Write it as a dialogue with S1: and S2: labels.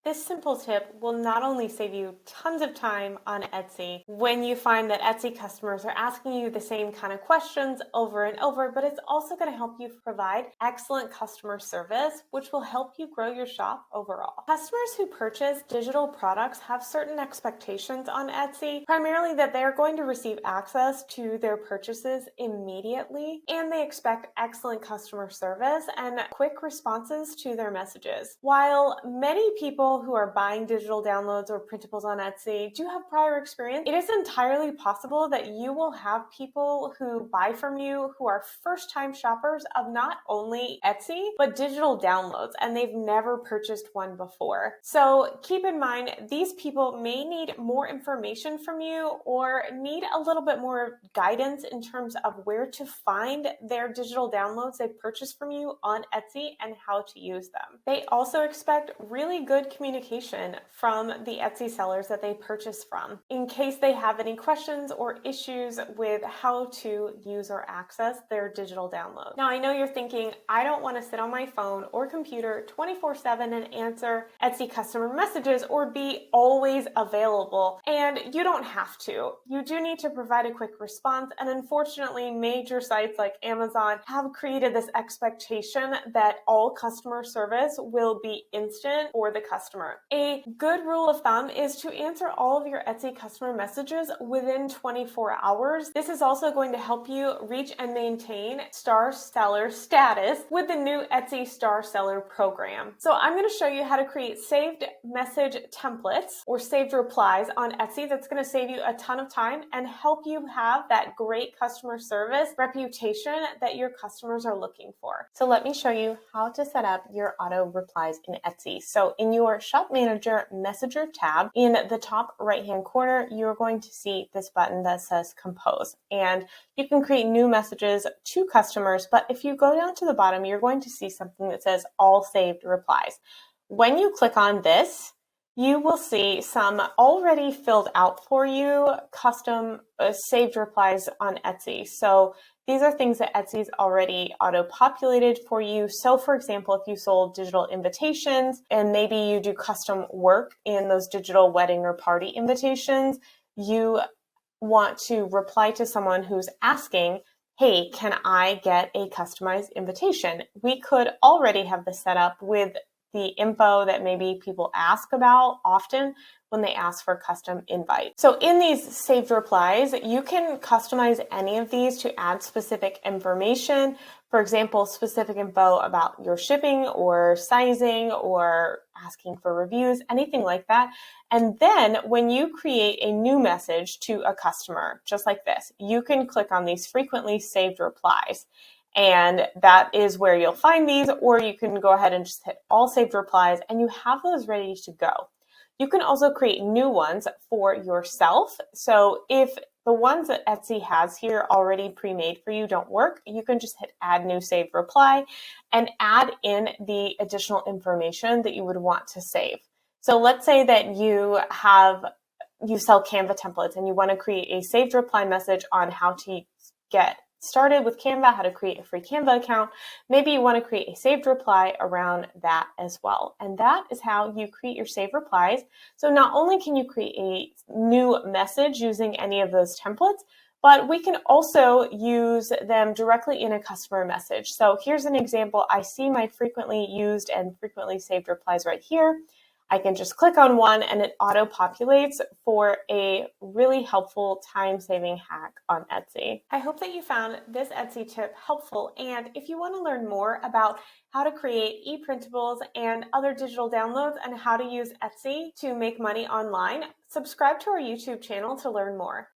S1: This simple tip will not only save you tons of time on Etsy when you find that Etsy customers are asking you the same kind of questions over and over, but it's also going to help you provide excellent customer service, which will help you grow your shop overall. Customers who purchase digital products have certain expectations on Etsy, primarily that they are going to receive access to their purchases immediately, and they expect excellent customer service and quick responses to their messages. While many people who are buying digital downloads or printables on Etsy do have prior experience, it is entirely possible that you will have people who buy from you who are first-time shoppers of not only Etsy, but digital downloads, and they've never purchased one before. So keep in mind, these people may need more information from you or need a little bit more guidance in terms of where to find their digital downloads they've purchased from you on Etsy and how to use them. They also expect really good communication from the Etsy sellers that they purchase from in case they have any questions or issues with how to use or access their digital download. Now, I know you're thinking, I don't want to sit on my phone or computer 24/7 and answer Etsy customer messages or be always available. And you don't have to. You do need to provide a quick response. And unfortunately, major sites like Amazon have created this expectation that all customer service will be instant for the customer. A good rule of thumb is to answer all of your Etsy customer messages within 24 hours. This is also going to help you reach and maintain star seller status with the new Etsy Star Seller program. So I'm going to show you how to create saved message templates or saved replies on Etsy. That's going to save you a ton of time and help you have that great customer service reputation that your customers are looking for. So let me show you how to set up your auto replies in Etsy. So in your Shop Manager Messenger tab, in the top right-hand corner, you're going to see this button that says Compose. And you can create new messages to customers, but if you go down to the bottom, you're going to see something that says All Saved Replies. When you click on this, you will see some already filled out for you custom saved replies on Etsy. So these are things that Etsy's already auto-populated for you. So for example, if you sold digital invitations and maybe you do custom work in those digital wedding or party invitations, you want to reply to someone who's asking, hey, can I get a customized invitation? We could already have this set up with the info that maybe people ask about often when they ask for a custom invite. So in these saved replies, you can customize any of these to add specific information. For example, specific info about your shipping or sizing or asking for reviews, anything like that. And then when you create a new message to a customer, just like this, you can click on these frequently saved replies. And that is where you'll find these, or you can go ahead and just hit all saved replies and you have those ready to go. You can also create new ones for yourself. So if the ones that Etsy has here already pre-made for you don't work, you can just hit add new saved reply and add in the additional information that you would want to save. So let's say that you sell Canva templates and you want to create a saved reply message on how to get started with Canva, how to create a free Canva account. Maybe you want to create a saved reply around that as well. And that is how you create your saved replies. So not only can you create a new message using any of those templates, but we can also use them directly in a customer message. So here's an example. I see my frequently used and frequently saved replies right here. I can just click on one and it auto-populates for a really helpful time-saving hack on Etsy. I hope that you found this Etsy tip helpful, and if you want to learn more about how to create e-printables and other digital downloads and how to use Etsy to make money online, subscribe to our YouTube channel to learn more.